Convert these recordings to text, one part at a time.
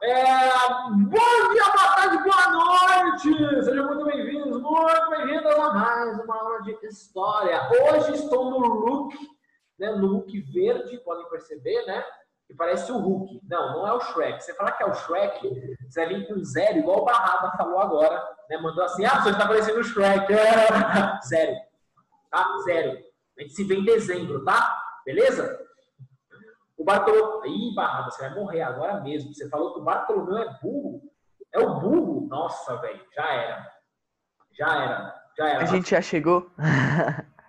Bom dia, boa tarde, boa noite! Sejam muito bem-vindos, muito bem-vindas a mais uma aula de história. Hoje estou no look, né, no look verde, podem perceber, né? Que parece o Hulk. Não é o Shrek. Você falar que é o Shrek, você vai vir com zero, igual o Barraba falou agora, né? Mandou assim, você está parecendo o Shrek. Zero, tá? Zero. A gente se vê em dezembro, tá? Beleza? O Bartolomeu... Ih, Barraba, você vai morrer agora mesmo. Você falou que o Bartolomeu é burro. É o burro? Nossa, velho. Já era. A gente já chegou.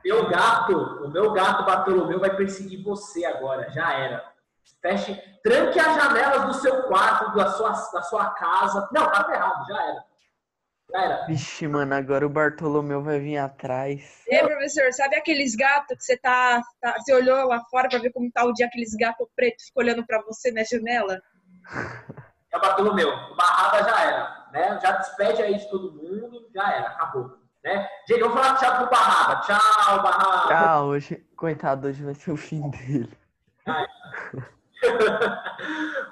O meu gato Bartolomeu vai perseguir você agora. Já era. Feche, tranque as janelas do seu quarto, da sua casa. Não, tá errado. Já era. Vixe, mano, agora o Bartolomeu vai vir atrás. Professor, sabe aqueles gatos que você olhou lá fora pra ver como tá o dia, aqueles gatos pretos ficam olhando pra você na janela? É o Bartolomeu. O Barraba já era, né? Já despede aí de todo mundo, já era, acabou, né? Gente, vamos falar tchau pro Barraba. Tchau, Barraba. Tchau, coitado, hoje vai ser o fim dele.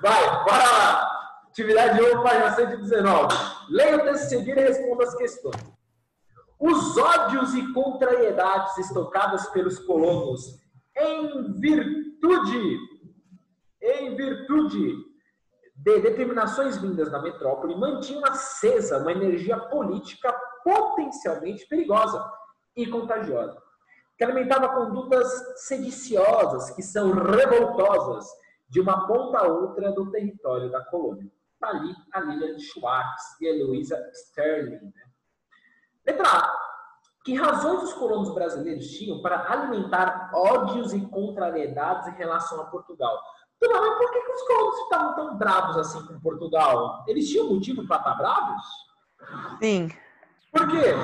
Vai, bora lá. Atividade 1, página 119. Leia o texto seguinte e responda as questões. Os ódios e contrariedades estocadas pelos colonos em virtude de determinações vindas da metrópole mantinham acesa uma energia política potencialmente perigosa e contagiosa, que alimentava condutas sediciosas, que são revoltosas, de uma ponta a outra do território da colônia. Ali a Lilian Schwartz e a Heloísa Sterling. Né? Letra A. Que razões os colonos brasileiros tinham para alimentar ódios e contrariedades em relação a Portugal? Mas por que os colonos estavam tão bravos assim com Portugal? Eles tinham motivo para estar bravos? Sim. Por quê?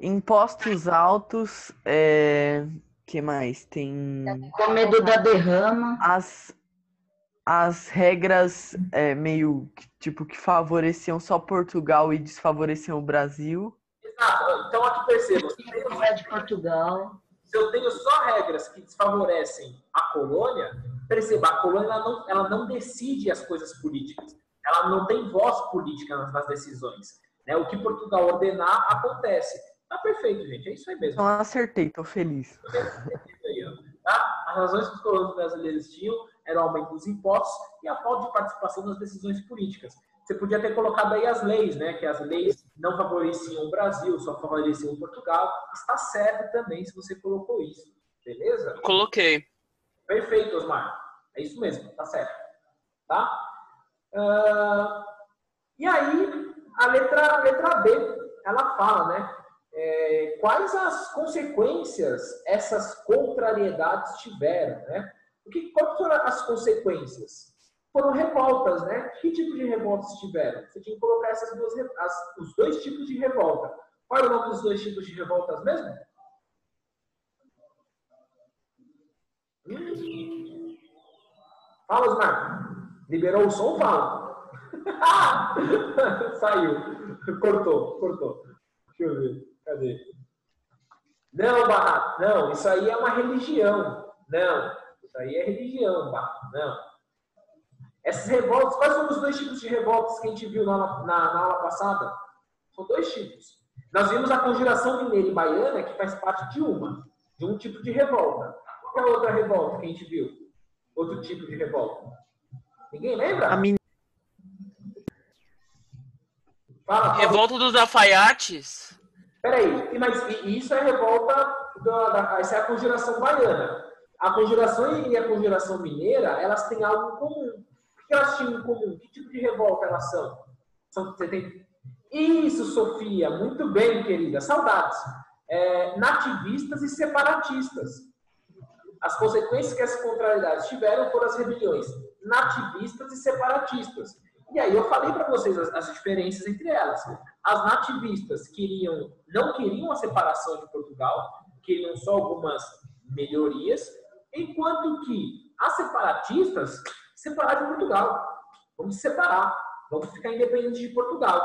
Impostos altos, que mais? Tem... Com medo da derrama. As regras meio tipo que favoreciam só Portugal e desfavoreciam o Brasil. Exato. Então aqui perceba. De Portugal. Se eu tenho só regras que desfavorecem a colônia, perceba, a colônia ela não decide as coisas políticas. Ela não tem voz política nas decisões. Né? O que Portugal ordenar, acontece. Tá perfeito, gente. É isso aí mesmo. Então acertei, tô feliz. Tá? As razões que os colonos brasileiros tinham eram o aumento dos impostos e a falta de participação nas decisões políticas. Você podia ter colocado aí as leis, né? Que as leis não favoreciam o Brasil, só favoreciam Portugal. Está certo também se você colocou isso. Beleza? Coloquei. Perfeito, Osmar. É isso mesmo, tá certo. Tá? E aí, a letra B, ela fala, né? Quais as consequências essas contrariedades tiveram, né? Quais foram as consequências? Foram revoltas, né? Que tipo de revoltas tiveram? Você tinha que colocar os dois tipos de revolta. Qual é o nome dos dois tipos de revoltas mesmo? Fala, Osmar. Liberou o som? Fala. Saiu. Cortou. Deixa eu ver. Cadê? Não, Barra. Não, isso aí é uma religião. Não, isso aí é religião, Barra. Não. Essas revoltas, quais foram os dois tipos de revoltas que a gente viu na aula passada? São dois tipos. Nós vimos a conjuração mineira e baiana, que faz parte de um tipo de revolta. Qual é a outra revolta que a gente viu? Outro tipo de revolta? Ninguém lembra? Fala. Revolta dos alfaiates? Peraí, mas isso é revolta, essa é a conjuração baiana. A conjuração e a conjuração mineira, elas têm algo em comum. O que elas tinham em comum? Que tipo de revolta elas são? Você tem... Isso, Sofia, muito bem, querida. Saudades. Nativistas e separatistas. As consequências que essas contrariedades tiveram foram as rebeliões nativistas e separatistas. E aí eu falei para vocês as diferenças entre elas. As nativistas não queriam a separação de Portugal, queriam só algumas melhorias, enquanto que as separatistas separaram de Portugal. Vamos se separar, vamos ficar independentes de Portugal.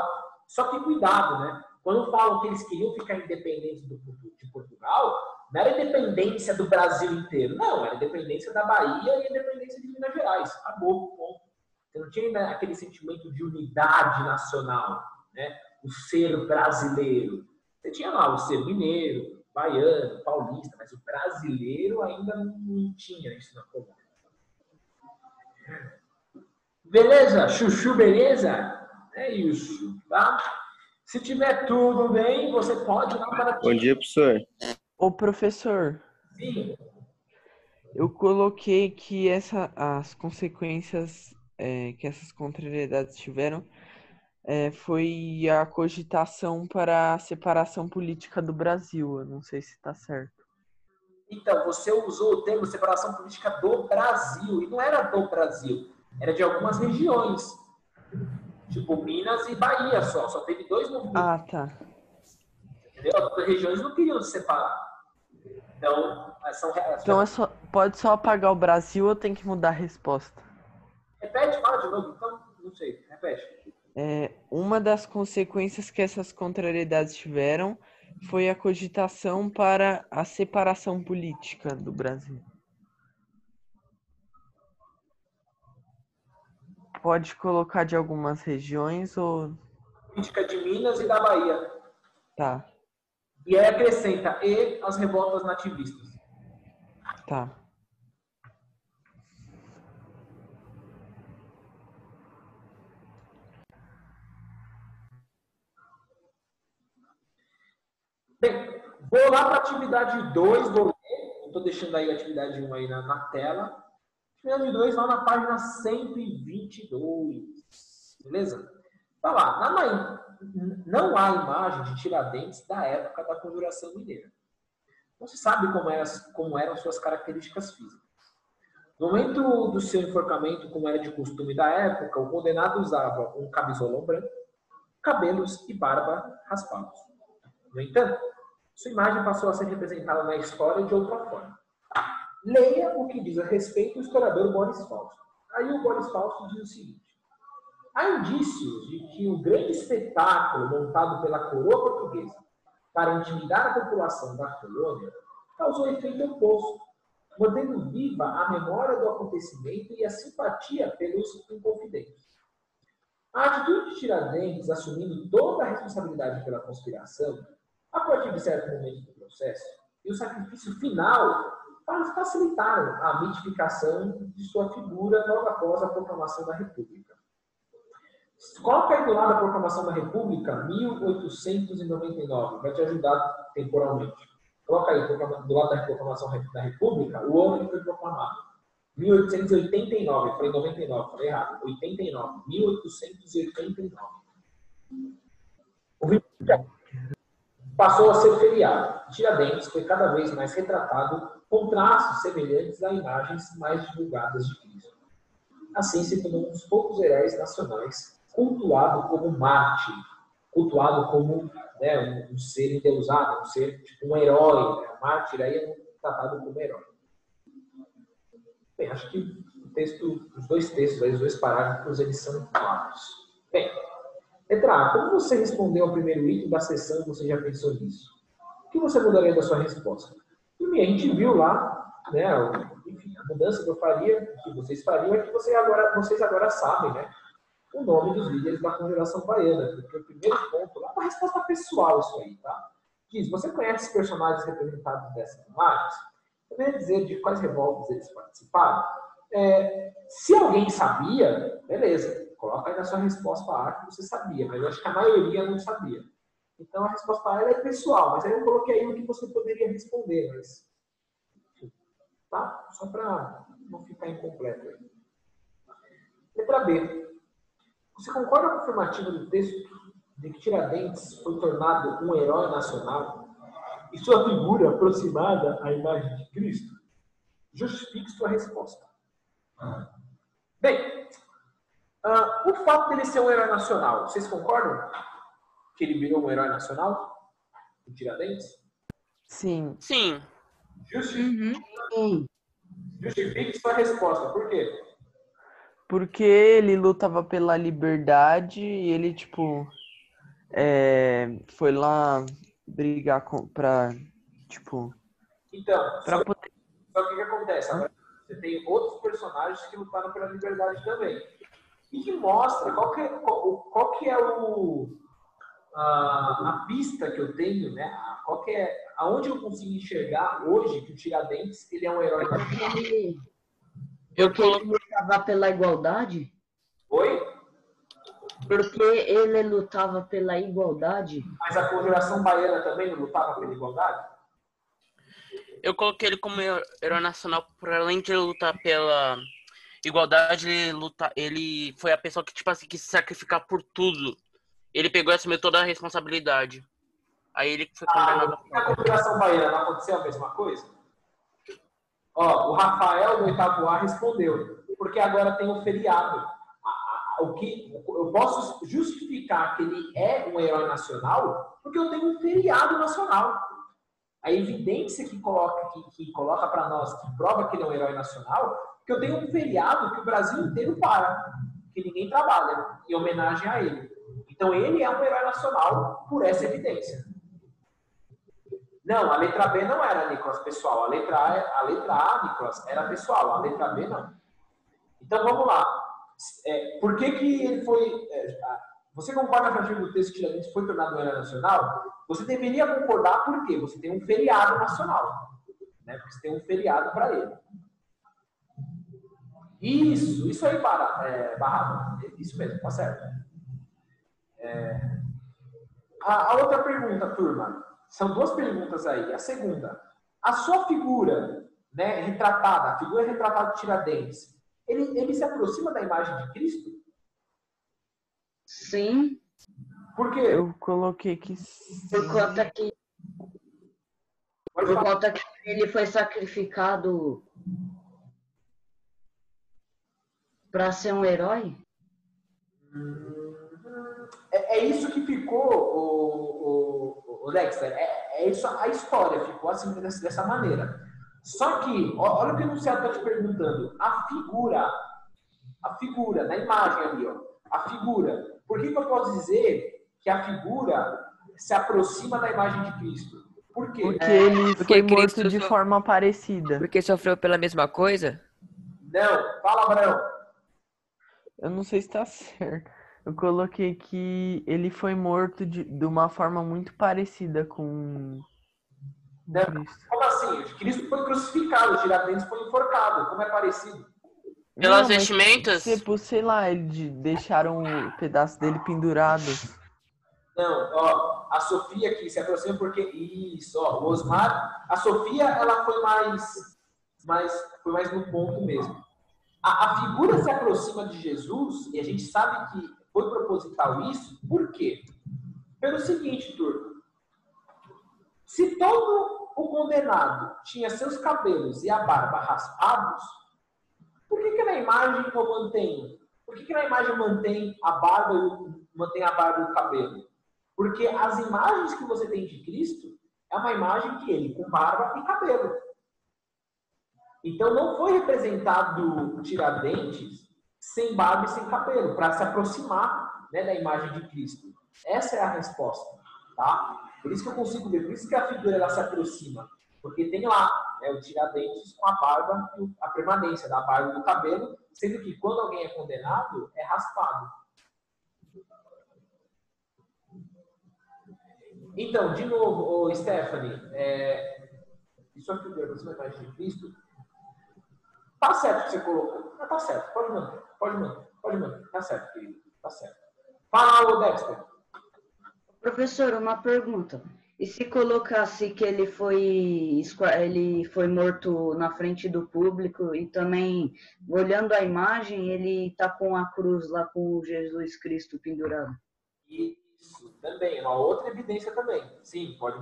Só que cuidado, né? Quando falam que eles queriam ficar independentes de Portugal, não era independência do Brasil inteiro, não, era independência da Bahia e independência de Minas Gerais. Acabou, ponto. Você não tinha ainda aquele sentimento de unidade nacional, né? O ser brasileiro. Você tinha lá o ser mineiro, baiano, paulista, mas o brasileiro ainda não tinha isso na colônia. Beleza? Chuchu, beleza? É isso, tá? Se tiver tudo bem, você pode ir lá para... Bom dia, professor. Ô, professor, Sim. eu coloquei que as consequências que essas contrariedades tiveram foi a cogitação para a separação política do Brasil. Eu não sei se está certo. Então, você usou o termo separação política do Brasil, e não era do Brasil, era de algumas regiões. Tipo, Minas e Bahia só teve 2 movimentos. Ah, tá. Entendeu? As outras regiões não queriam se separar. Então, Pode só apagar o Brasil ou tem que mudar a resposta? Repete, fala de novo, então, não sei, repete. Uma das consequências que essas contrariedades tiveram foi a cogitação para a separação política do Brasil. Pode colocar de algumas regiões ou... Política de Minas e da Bahia. Tá, E aí acrescenta, e as revoltas nativistas. tá. Bem, vou lá para a atividade 2, estou deixando aí a atividade 1 aí na tela. Atividade 2 lá na página 122, beleza? Tá lá, não há imagem de Tiradentes da época da Conjuração Mineira. Não se sabe como eram suas características físicas. No momento do seu enforcamento, como era de costume da época, o condenado usava um camisolão branco, cabelos e barba raspados. No entanto, sua imagem passou a ser representada na história de outra forma. Leia o que diz a respeito o historiador Boris Fausto. Aí o Boris Fausto diz o seguinte: há indícios de que o grande espetáculo montado pela coroa portuguesa para intimidar a população da colônia causou efeito oposto, mantendo viva a memória do acontecimento e a simpatia pelos inconfidentes. A atitude de Tiradentes, assumindo toda a responsabilidade pela conspiração, a partir de certo momento do processo, e o sacrifício final facilitaram a mitificação de sua figura logo após a proclamação da República. Coloca aí do lado da proclamação da República, 1899, vai te ajudar temporalmente. Coloca aí do lado da proclamação da República o ano que foi proclamado. 1889, falei 99, falei errado. 89, 1889. O passou a ser feriado. Tiradentes foi cada vez mais retratado com traços semelhantes a imagens mais divulgadas de Cristo. Assim se tornou um dos poucos heróis nacionais cultuado como mártir, cultuado como um ser endeusado, um ser tipo um herói. O mártir aí é tratado como herói. Bem, acho que os dois textos, os 2 parágrafos, eles são claros. Bem, letra A, como você respondeu ao primeiro item da sessão, você já pensou nisso? O que você mudaria da sua resposta? Primeiro, a gente viu lá, enfim, a mudança que eu faria, que vocês fariam, é que vocês agora sabem, o nome dos líderes da Conjuração Baiana, porque o primeiro ponto, lá uma resposta pessoal isso aí, tá? Diz, você conhece os personagens representados dessas imagens? Poderia dizer de quais revoltas eles participaram? Se alguém sabia, beleza, coloca aí na sua resposta A que você sabia, mas eu acho que a maioria não sabia. Então a resposta A é pessoal, mas aí eu coloquei aí o que você poderia responder, mas tá? Só para não ficar incompleto aí. Letra B. Você concorda com a afirmativa do texto de que Tiradentes foi tornado um herói nacional e sua figura aproximada à imagem de Cristo? Justifique sua resposta. Bem, o fato dele ser um herói nacional, vocês concordam que ele virou um herói nacional? O Tiradentes? Sim. Sim. Justifique sua resposta. Por quê? Porque ele lutava pela liberdade e ele, foi lá brigar pra Então, pra poder... só que o que acontece? Agora, você tem outros personagens que lutaram pela liberdade também. e que mostra qual que é a pista que eu tenho, né? Aonde eu consigo enxergar hoje que o Tiradentes ele é um herói nacional. Porque ele lutava pela igualdade? Oi? Porque ele lutava pela igualdade? Mas a Conjuração Baiana também não lutava pela igualdade? Eu coloquei ele como herói nacional, por além de ele lutar pela igualdade, ele foi a pessoa que, tipo assim, quis se sacrificar por tudo. Ele pegou e assumiu toda a responsabilidade. Aí ele foi condenado. Na Conjuração Baiana não aconteceu a mesma coisa? Ó, o Rafael do 8º A respondeu, porque agora tem um feriado. O que eu posso justificar que ele é um herói nacional porque eu tenho um feriado nacional. A evidência que coloca para nós, que prova que ele é um herói nacional, que eu tenho um feriado que o Brasil inteiro para, que ninguém trabalha, em homenagem a ele. Então ele é um herói nacional por essa evidência. Não, a letra B não era, Nicolas, pessoal. A letra A, Nicolas, era pessoal. A letra B, não. Então, vamos lá. Por que ele foi... você concorda com o artigo do texto que Tiradentes foi tornado um herói nacional? Você deveria concordar por quê? Você tem um feriado nacional. Né? Porque você tem um feriado para ele. Isso aí, Barrado. Isso mesmo, tá certo. A outra pergunta, turma. São duas perguntas aí. A segunda, a sua figura, né, retratada, a figura retratada de Tiradentes, ele se aproxima da imagem de Cristo? Sim. Por quê? Eu coloquei que Por conta que ele foi sacrificado para ser um herói? É isso que ficou, o Dexter. É isso, a história ficou assim dessa maneira. Só que, olha o que o enunciado está te perguntando. A figura, na imagem ali, ó. A figura. Por que eu posso dizer que a figura se aproxima da imagem de Cristo? Por quê? Porque ele foi morto Cristo de forma parecida. Porque sofreu pela mesma coisa? Não, fala, Abraão. Eu não sei se tá certo. Eu coloquei que ele foi morto de uma forma muito parecida com Não. Cristo. Como assim? Cristo foi crucificado, Tiradentes foi enforcado. Como é parecido? Pelas Não, mas, vestimentas? tipo, sei lá, deixaram o pedaço dele pendurado. Não, ó, a Sofia aqui se aproxima porque isso, ó, o Osmar, a Sofia ela foi mais no ponto mesmo. A figura se aproxima de Jesus e a gente sabe que foi proposital isso, por quê? Pelo seguinte, turma. Se todo o condenado tinha seus cabelos e a barba raspados, por que na imagem eu mantenho? Por que na imagem mantém a barba e o cabelo? Porque as imagens que você tem de Cristo é uma imagem que ele com barba e cabelo. Então não foi representado Tiradentes sem barba e sem cabelo, para se aproximar, né, da imagem de Cristo. Essa é a resposta, tá? Por isso que eu consigo ver, por isso que a figura ela se aproxima. Porque tem lá, né, o Tiradentes com a barba e a permanência da barba e do cabelo, sendo que quando alguém é condenado, é raspado. Então, de novo, Stephanie, isso aqui é a imagem de Cristo. Tá certo que você colocou. Tá certo, pode manter. Tá certo, querido. Tá certo. Fala, Dexter. Professor, uma pergunta. E se colocasse que ele foi morto na frente do público e também, olhando a imagem, ele está com a cruz lá com o Jesus Cristo pendurado? Isso, também. É uma outra evidência também. Sim, pode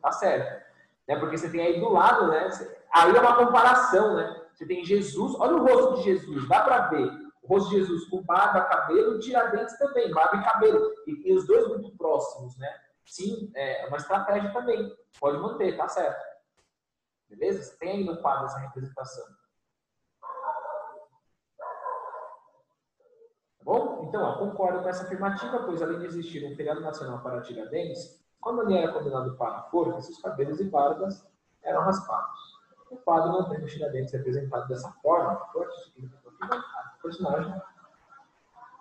tá certo. Né? Porque você tem aí do lado, né? Aí é uma comparação, né? Você tem Jesus, olha o rosto de Jesus, dá para ver o rosto de Jesus com barba, cabelo, e Tiradentes também, barba e cabelo. E os dois muito próximos, né? Sim, é uma estratégia também. Pode manter, tá certo. Beleza? Você tem aí no quadro essa representação. Tá bom? Então, ó, concordo com essa afirmativa, pois além de existir um feriado nacional para Tiradentes, quando ele era condenado para a forca, seus cabelos e barbas eram raspados. O quadro não tem os Tiradentes representado dessa forma, o personagem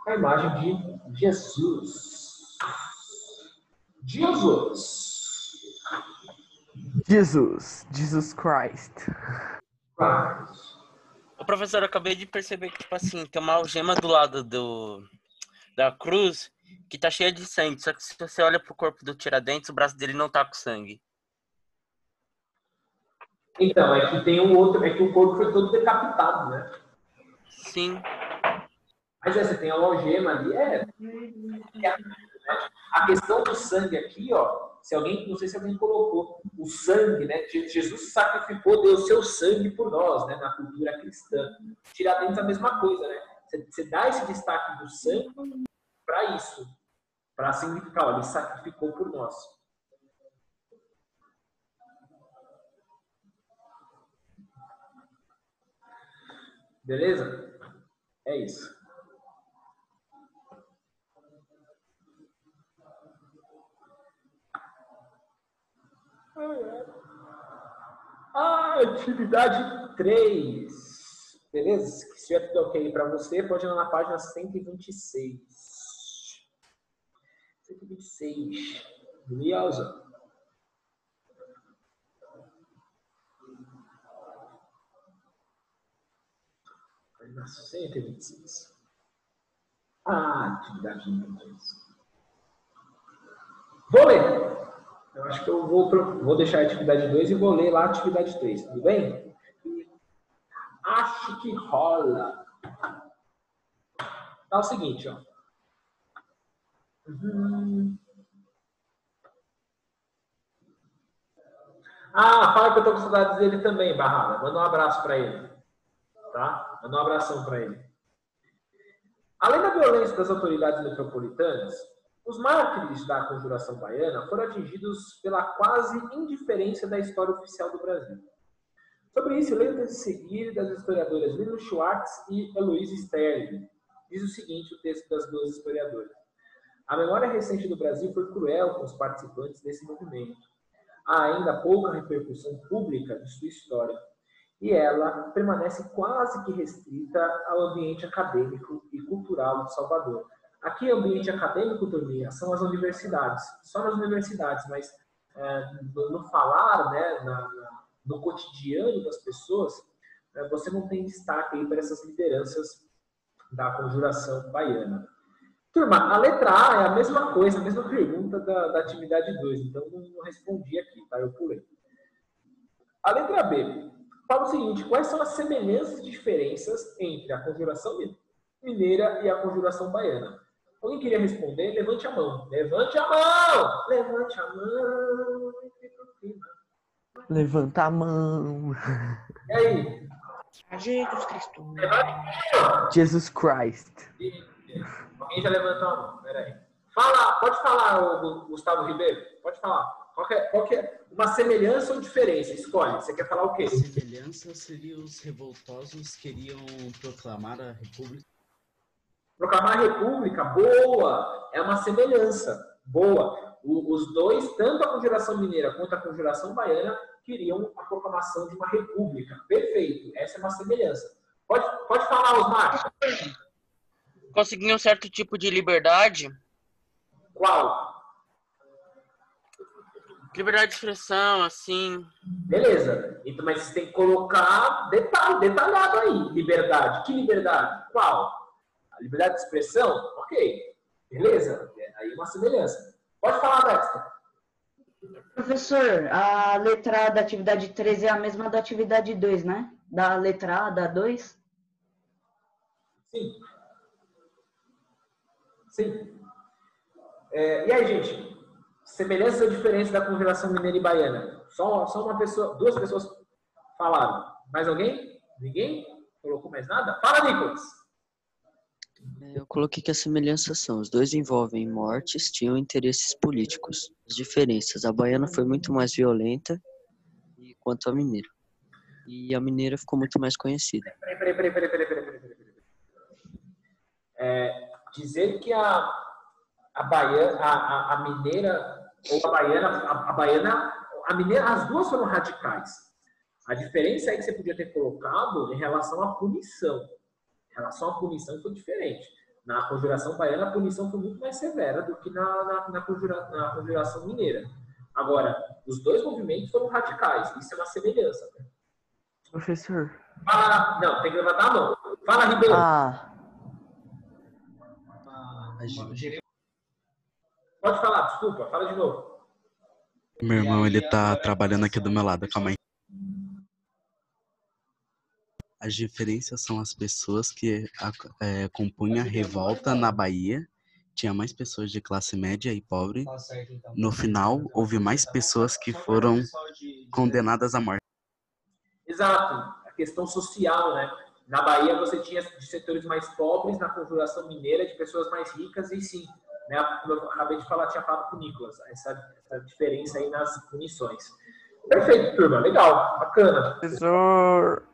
a imagem de Jesus. Jesus Christ. O professor, eu acabei de perceber que, tipo assim, tem uma algema do lado da cruz que tá cheia de sangue. Só que se você olha pro corpo do Tiradentes, o braço dele não tá com sangue. Então, é que tem um outro, é que o corpo foi todo decapitado, né? Sim. Mas você tem a algema ali, a questão do sangue aqui, ó, se alguém, não sei se alguém colocou, o sangue, né? Jesus sacrificou, deu o seu sangue por nós, né? Na cultura cristã. Tiradentes a mesma coisa, né? Você dá esse destaque do sangue para isso, para significar, ó, ele sacrificou por nós. Beleza? É isso. Atividade 3. Beleza? Se estiver tudo ok para você, pode ir na página 126. 126. Beleza? Página 126. Atividade número 2. Vou ler. Eu acho que eu vou deixar a atividade 2 e vou ler lá a atividade 3. Tudo bem? Acho que rola. Tá o seguinte, ó. Fala que eu tô com saudades dele também, Barrada. Manda um abraço para ele. Tá? Manda um abração para ele. Além da violência das autoridades metropolitanas, os mártires da Conjuração Baiana foram atingidos pela quase indiferença da história oficial do Brasil. Sobre isso, leio a seguir das historiadoras Lino Schwartz e Heloísa Sterling. Diz o seguinte o texto das duas historiadoras. A memória recente do Brasil foi cruel com os participantes desse movimento. Há ainda pouca repercussão pública de sua história, e ela permanece quase que restrita ao ambiente acadêmico e cultural de Salvador. Aqui, ambiente acadêmico, Toninha, são as universidades, só nas universidades, mas no falar, né, no cotidiano das pessoas, você não tem destaque aí para essas lideranças da Conjuração Baiana. Turma, a letra A é a mesma coisa, a mesma pergunta da atividade 2, então não respondi aqui, tá? Eu pulei. A letra B fala o seguinte: quais são as semelhanças e diferenças entre a Conjuração Mineira e a Conjuração Baiana? Alguém queria responder? Levante a mão. Levante a mão! Levante a mão. Levanta a mão. E aí? Jesus Cristo. Jesus Christ. Alguém já levantou a mão? Peraí. Fala, pode falar, Gustavo Ribeiro. Pode falar. Qual que é uma semelhança ou diferença? Escolhe. Você quer falar o quê? A semelhança seria os revoltosos queriam proclamar a República. Proclamar a República, boa! É uma semelhança, boa. Os dois, tanto a Conjuração Mineira quanto a Conjuração Baiana, queriam a proclamação de uma república. Perfeito, essa é uma semelhança. Pode falar, Osmar. Conseguir um certo tipo de liberdade. Qual? Liberdade de expressão, assim. Beleza. Então, mas você tem que colocar detalhado aí. Liberdade. Que liberdade? Qual? A liberdade de expressão? Ok. Beleza. Aí uma semelhança. Pode falar, Dexter. Professor, a letra A da atividade 3 é a mesma da atividade 2, né? Da letra A, da 2? Sim. Sim. E aí, gente? Semelhança ou diferença da Conjuração Mineira e Baiana? Só uma pessoa, duas pessoas falaram. Mais alguém? Ninguém? Colocou mais nada? Fala, Nicolas! Eu coloquei que as semelhanças são: os dois envolvem mortes, tinham interesses políticos. As diferenças: a baiana foi muito mais violenta quanto a mineira. E a mineira ficou muito mais conhecida. Peraí. Dizer que a mineira ou a baiana, a mineira, as duas foram radicais. A diferença é que você podia ter colocado em relação à punição. Em relação à punição foi diferente. Na Conjuração Baiana, a punição foi muito mais severa do que na Conjuração Mineira. Agora, os dois movimentos foram radicais. Isso é uma semelhança. Né? Professor. Não, tem que levantar a mão. Fala, Ribeiro. Pode falar, desculpa. Fala de novo. Meu irmão, ele tá trabalhando aqui do meu lado, calma aí. As diferenças são as pessoas que compunham a revolta na Bahia. Tinha mais pessoas de classe média e pobre. No final, houve mais pessoas que foram condenadas à morte. Exato. A questão social, né? Na Bahia você tinha de setores mais pobres, na Conjuração Mineira de pessoas mais ricas e sim, né? Como eu acabei de falar, tinha falado com o Nicolas, essa diferença aí nas punições. Perfeito, turma. Legal. Bacana. Professor.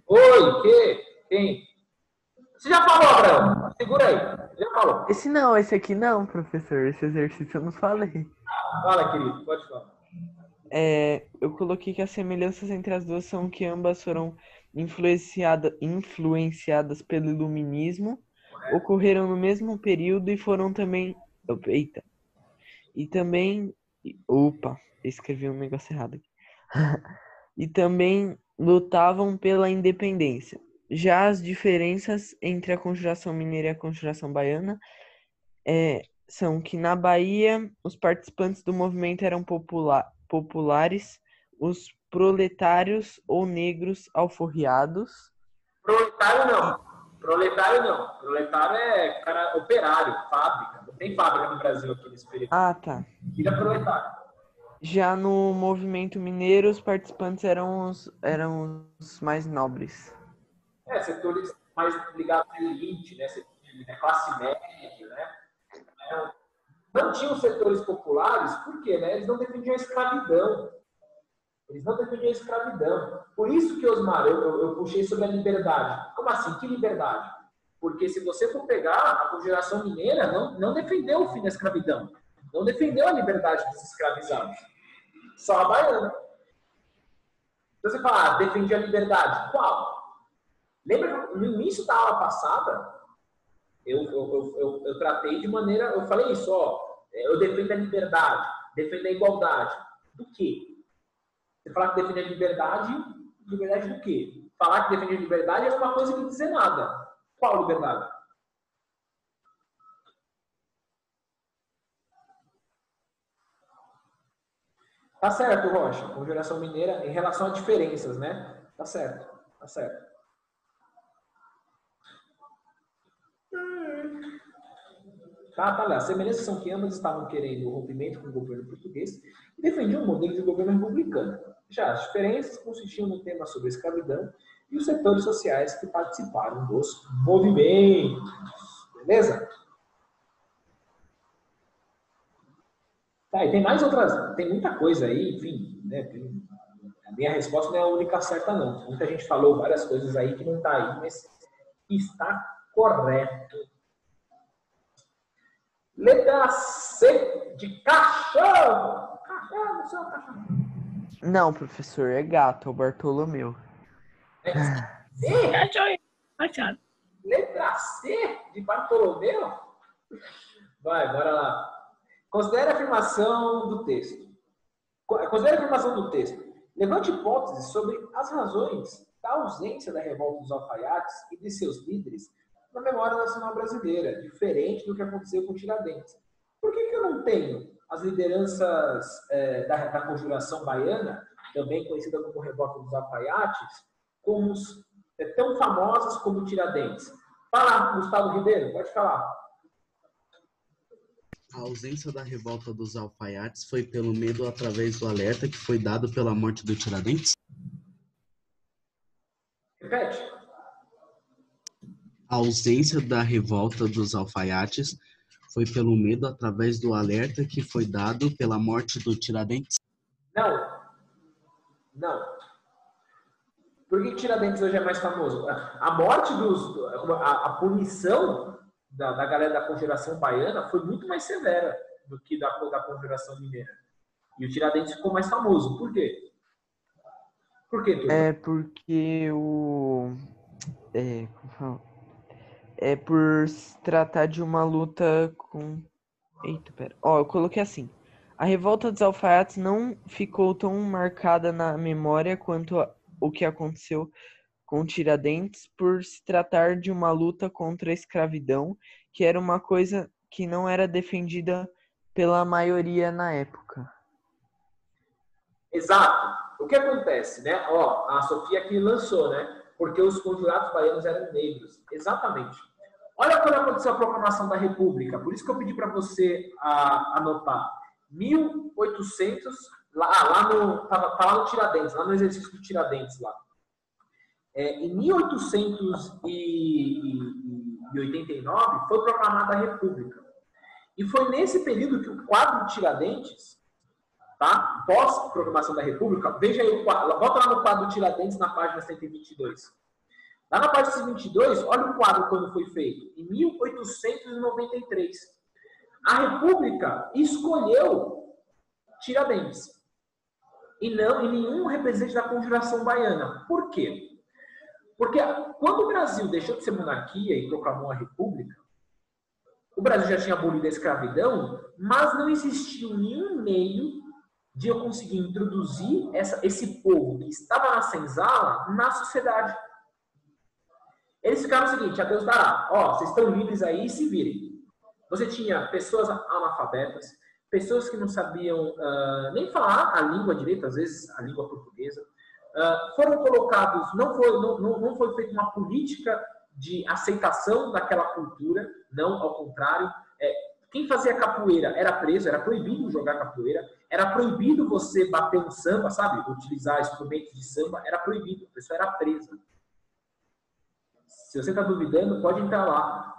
Oi, quem? Você já falou, Abraão? Segura aí. Já falou. Esse aqui não, professor. Esse exercício eu não falei. Fala, querido. Pode falar. Eu coloquei que as semelhanças entre as duas são que ambas foram influenciadas pelo iluminismo, ocorreram no mesmo período e foram também... escrevi um negócio errado aqui. E também lutavam pela independência. Já as diferenças entre a Conjuração Mineira e a Conjuração Baiana são que na Bahia os participantes do movimento eram populares, os proletários ou negros alforriados. Proletário não. Proletário é cara operário, fábrica. Não tem fábrica no Brasil aqui nesse período. Tá. Vira proletário. Já no movimento mineiro, os participantes eram os mais nobres. Setores mais ligados à elite, né? Classe média, né? Não tinham setores populares, por quê? Né? Eles não defendiam a escravidão. Por isso que, Osmar, eu puxei sobre a liberdade. Como assim? Que liberdade? Porque se você for pegar, a Conjuração Mineira não defendeu o fim da escravidão. Não defendeu a liberdade dos escravizados. Só a baiana. Se você falar, defendia a liberdade, qual? Lembra que no início da aula passada, eu tratei de maneira, eu falei isso, eu defendo a liberdade, defendo a igualdade. Do quê? Você falar que defende a liberdade do quê? Falar que defende a liberdade é uma coisa que não dizer nada. Qual liberdade? Tá certo, Rocha. Conjuração Mineira, em relação a diferenças, né? Tá certo. Tá lá. As semelhanças são que ambas estavam querendo o rompimento com o governo português e defendiam um modelo de governo republicano. Já as diferenças consistiam no tema sobre a escravidão e os setores sociais que participaram dos movimentos. Beleza? Tá, e tem mais outras, tem muita coisa aí, enfim, né? A minha resposta não é a única certa, não. Muita gente falou várias coisas aí que não está aí, mas está correto. Letra C de cachorro. Cachorro, seu cachorro. Não, professor, é gato, é o Bartolomeu. Cachorro. Letra C de Bartolomeu? Vai, bora lá. Considere a afirmação do texto. Levante hipóteses sobre as razões da ausência da revolta dos alfaiates e de seus líderes na memória nacional brasileira, diferente do que aconteceu com Tiradentes. Por que eu não tenho as lideranças da Conjuração Baiana, também conhecida como revolta dos alfaiates, como tão famosas como Tiradentes? Fala, Gustavo Ribeiro, pode falar. A ausência da revolta dos alfaiates foi pelo medo através do alerta que foi dado pela morte do Tiradentes? Repete. A ausência da revolta dos alfaiates foi pelo medo através do alerta que foi dado pela morte do Tiradentes? Não. Por que Tiradentes hoje é mais famoso? A morte a punição da galera da Conjuração Baiana foi muito mais severa do que da Conjuração Mineira. E o Tiradentes ficou mais famoso. Por quê? Por quê, Túlio? Porque é por se tratar de uma luta com... Eita, pera. Ó, eu coloquei assim. A revolta dos alfaiates não ficou tão marcada na memória quanto o que aconteceu com Tiradentes por se tratar de uma luta contra a escravidão, que era uma coisa que não era defendida pela maioria na época. Exato. O que acontece, né? Ó, a Sofia aqui lançou, né? Porque os conjurados baianos eram negros. Exatamente. Olha quando aconteceu a proclamação da República. Por isso que eu pedi para você anotar. 1800, lá no Tiradentes, lá no exercício do Tiradentes, lá. Em 1889 foi proclamada a República. E foi nesse período que o quadro Tiradentes, tá? Pós-proclamação da República, veja aí, volta lá no quadro Tiradentes na página 122. Lá na página 122, olha o quadro quando foi feito. Em 1893. A República escolheu Tiradentes. E nenhum representante da Conjuração Baiana. Por quê? Porque quando o Brasil deixou de ser monarquia e proclamou a República, o Brasil já tinha abolido a escravidão, mas não existiu nenhum meio de eu conseguir introduzir esse povo que estava na senzala na sociedade. Eles ficaram o seguinte, a Deus dará, ó, vocês estão livres aí, se virem. Você tinha pessoas analfabetas, pessoas que não sabiam nem falar a língua direito, às vezes a língua portuguesa. Foram colocados, não foi feita uma política de aceitação daquela cultura, não, ao contrário. Quem fazia capoeira era preso, era proibido jogar capoeira, era proibido você bater um samba, sabe? Utilizar instrumentos de samba, era proibido, a pessoa era presa. Se você está duvidando, pode entrar lá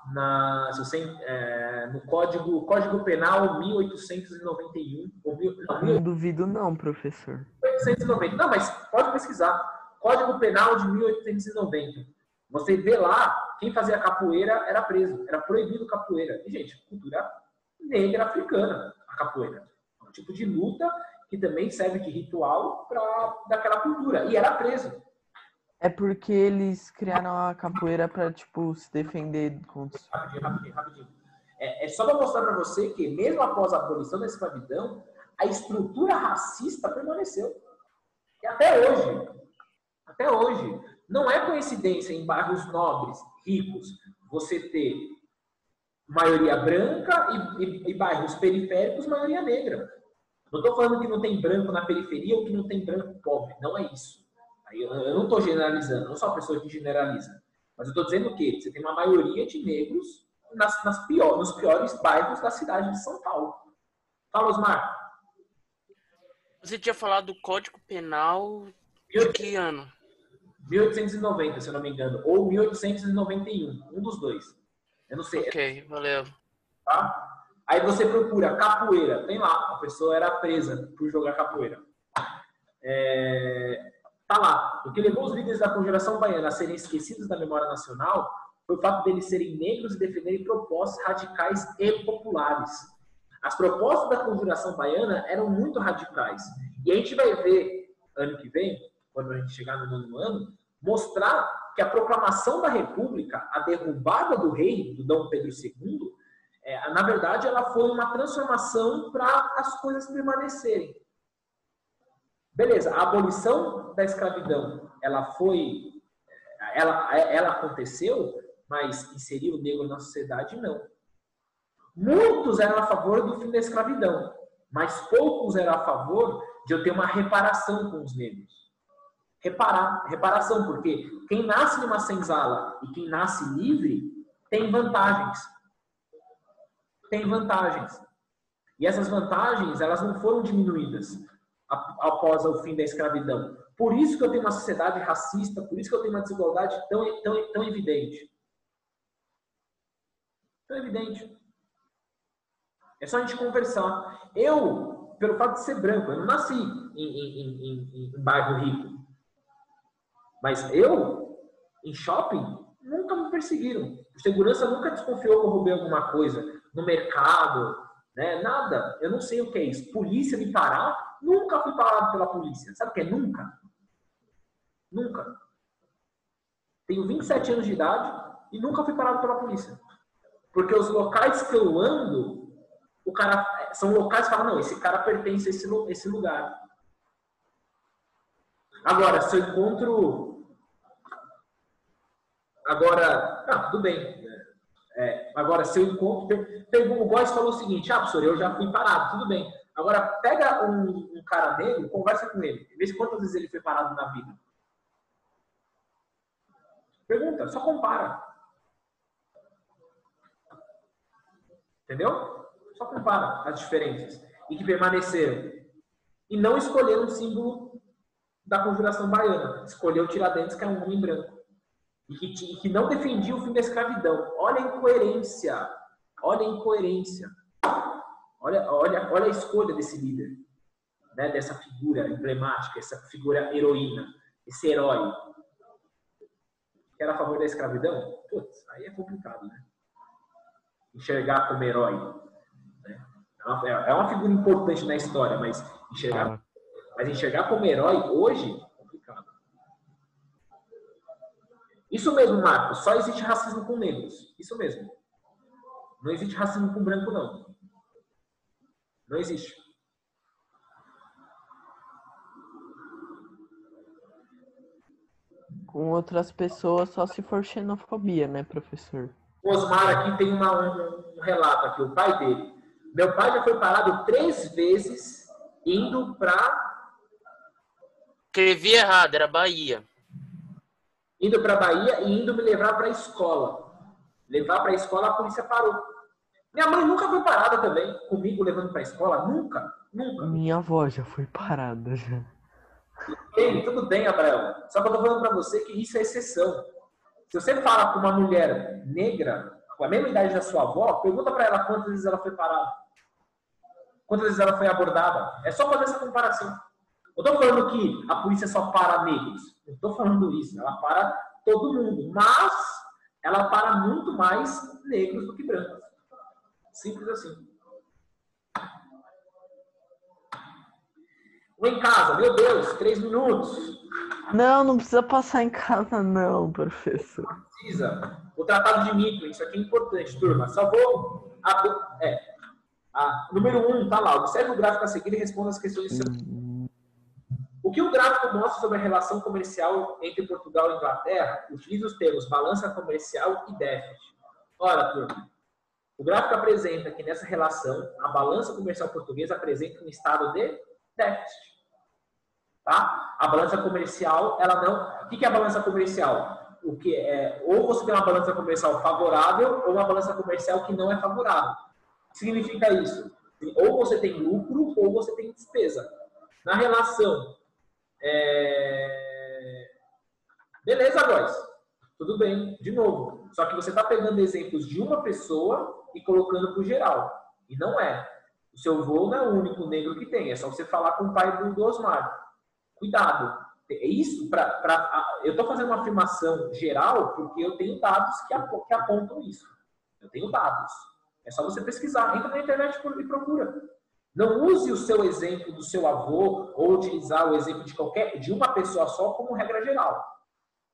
no Código Penal 1891. Não duvido não, professor. 1890. Não, mas pode pesquisar. Código Penal de 1890. Você vê lá, quem fazia capoeira era preso. Era proibido capoeira. E, gente, cultura negra africana, a capoeira. É um tipo de luta que também serve de ritual daquela cultura. E era preso. É porque eles criaram a capoeira para, tipo, se defender contra... Rapidinho. É só para mostrar para você que, mesmo após a abolição da escravidão, a estrutura racista permaneceu. E até hoje, não é coincidência em bairros nobres, ricos, você ter maioria branca e bairros periféricos, maioria negra. Não estou falando que não tem branco na periferia ou que não tem branco pobre. Não é isso. Eu não estou generalizando, não sou uma pessoa que generaliza. Mas eu estou dizendo que você tem uma maioria de negros nos piores bairros da cidade de São Paulo. Fala, Osmar. Você tinha falado do Código Penal de que ano? 1890, se eu não me engano. Ou 1891. Um dos dois. Eu não sei. Ok, valeu. Tá? Aí você procura capoeira. Tem lá. A pessoa era presa por jogar capoeira. Tá lá. O que levou os líderes da Conjuração Baiana a serem esquecidos da memória nacional foi o fato deles serem negros e defenderem propostas radicais e populares. As propostas da Conjuração Baiana eram muito radicais. E a gente vai ver, ano que vem, quando a gente chegar no nono ano, mostrar que a proclamação da República, a derrubada do rei, do Dom Pedro II, na verdade, ela foi uma transformação para as coisas permanecerem. Beleza, a abolição da escravidão, ela aconteceu, mas inserir o negro na sociedade, não. Muitos eram a favor do fim da escravidão, mas poucos eram a favor de eu ter uma reparação com os negros. Reparação, porque quem nasce numa senzala e quem nasce livre tem vantagens. Tem vantagens. E essas vantagens, elas não foram diminuídas após o fim da escravidão. Por isso que eu tenho uma sociedade racista, por isso que eu tenho uma desigualdade tão evidente. Tão evidente. É só a gente conversar. Eu, pelo fato de ser branco, eu não nasci em bairro rico. Mas eu, em shopping, nunca me perseguiram. O segurança nunca desconfiou que eu roubei alguma coisa. No mercado, né? Nada. Eu não sei o que é isso. Polícia me parar, nunca fui parado pela polícia. Sabe o que é nunca? Nunca. Tenho 27 anos de idade e nunca fui parado pela polícia. Porque os locais que eu ando, o cara, são locais que falam, não, esse cara pertence a esse lugar. Agora, se eu encontro... Agora, tudo bem. Agora, se eu encontro... O Góes falou o seguinte, professor, eu já fui parado, tudo bem. Agora, pega um cara negro, conversa com ele. Vê quantas vezes ele foi parado na vida. Pergunta, só compara. Entendeu? Só compara as diferenças. E que permaneceram. E não escolheram um símbolo da Conjuração Baiana. Escolheu Tiradentes, que é um homem branco. E que não defendia o fim da escravidão. Olha a incoerência. Olha a incoerência. Olha a escolha desse líder. Né? Dessa figura emblemática, essa figura heroína, esse herói. Que era a favor da escravidão? Putz, aí é complicado, né? Enxergar como herói. Né? É uma figura importante na história, mas enxergar como herói hoje é complicado. Isso mesmo, Marcos. Só existe racismo com negros. Isso mesmo. Não existe racismo com branco, não. Não existe. Com outras pessoas só se for xenofobia, né, professor? O Osmar aqui tem um relato aqui, o pai dele. Meu pai já foi parado 3 vezes indo para... Escrevi errado, era Bahia. Indo para Bahia e indo me levar para a escola. Levar para a escola, a polícia parou. Minha mãe nunca foi parada também, comigo levando para a escola. Nunca, nunca. Minha avó já foi parada, já. Tudo bem, Abraão. Só que eu tô falando para você que isso é exceção. Se você fala com uma mulher negra, com a mesma idade da sua avó, pergunta para ela quantas vezes ela foi parada. Quantas vezes ela foi abordada. É só fazer essa comparação. Eu tô falando que a polícia só para negros. Não tô falando isso. Ela para todo mundo. Mas ela para muito mais negros do que brancos. Simples assim. Em casa, meu Deus, 3 minutos. Não precisa passar em casa não, professor. Precisa. O Tratado de Mito, isso aqui é importante, turma. Só vou... número 1, tá lá. Observe o gráfico a seguir e responda as questões de seu... O que o gráfico mostra sobre a relação comercial entre Portugal e Inglaterra? Utiliza os termos balança comercial e déficit. Ora, turma, o gráfico apresenta que nessa relação, a balança comercial portuguesa apresenta um estado de déficit. Tá? A balança comercial, ela não... O que é a balança comercial? O que ou você tem uma balança comercial favorável ou uma balança comercial que não é favorável. O que significa isso? Ou você tem lucro ou você tem despesa. Na relação... Beleza, Góes? Tudo bem, de novo. Só que você está pegando exemplos de uma pessoa e colocando para o geral. E não é. O seu avô não é o único negro que tem. É só você falar com o pai do Osmar. Cuidado. Isso eu estou fazendo uma afirmação geral porque eu tenho dados que apontam isso. Eu tenho dados. É só você pesquisar. Entra na internet e procura. Não use o seu exemplo do seu avô ou utilizar o exemplo de uma pessoa só como regra geral.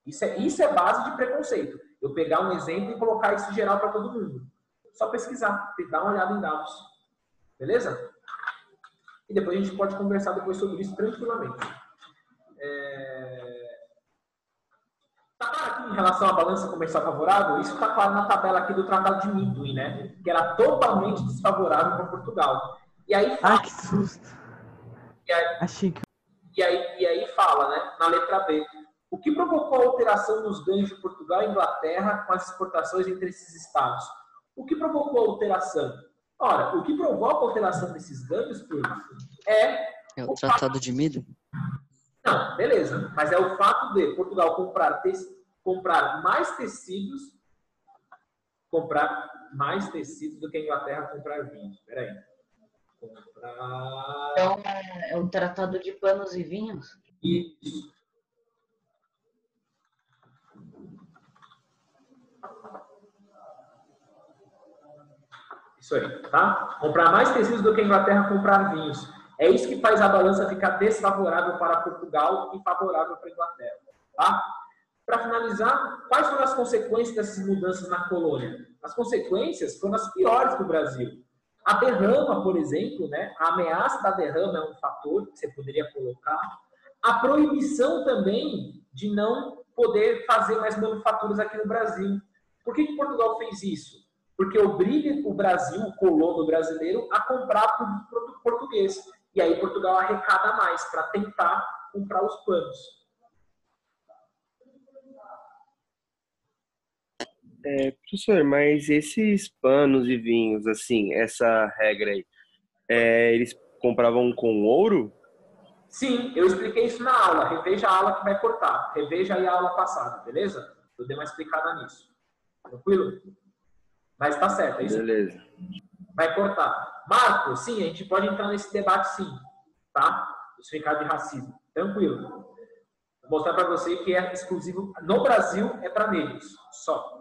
Isso é base de preconceito. Eu pegar um exemplo e colocar isso geral para todo mundo. Só pesquisar, dar uma olhada em dados. Beleza? E depois a gente pode conversar depois sobre isso tranquilamente. Tá claro aqui em relação à balança comercial favorável? Isso está claro na tabela aqui do Tratado de Midway, né? Que era totalmente desfavorável para Portugal. E aí fala, que susto. Achei que... E aí fala, né? Na letra B. O que provocou a alteração nos ganhos de Portugal e Inglaterra com as exportações entre esses estados? O que provocou a alteração? Ora, o que provoca a alteração desses ganhos, turma, é o Tratado de Midway? Não, beleza. Mas é o fato de Portugal comprar mais tecidos do que a Inglaterra comprar vinhos. Espera aí. Então, é o Tratado de Panos e Vinhos? Isso. Isso aí, tá? Comprar mais tecidos do que a Inglaterra comprar vinhos. É isso que faz a balança ficar desfavorável para Portugal e favorável para a Inglaterra, tá? para finalizar, quais foram as consequências dessas mudanças na colônia? As consequências foram as piores para o Brasil. A derrama, por exemplo, né? A ameaça da derrama é um fator que você poderia colocar. A proibição também de não poder fazer mais manufaturas aqui no Brasil. Por que Portugal fez isso? Porque obriga o Brasil, o colono brasileiro, a comprar produto português. E aí Portugal arrecada mais para tentar comprar os panos. Professor, mas esses panos e vinhos, assim, essa regra aí, eles compravam com ouro? Sim, eu expliquei isso na aula. Reveja a aula que vai cortar. Reveja aí a aula passada, beleza? Eu dei uma explicada nisso. Tranquilo? Mas tá certo, é isso? Beleza. Vai cortar. Marco, sim, a gente pode entrar nesse debate sim, tá? Justificado de racismo. Tranquilo. Vou mostrar para você que é exclusivo no Brasil, é para negros, só.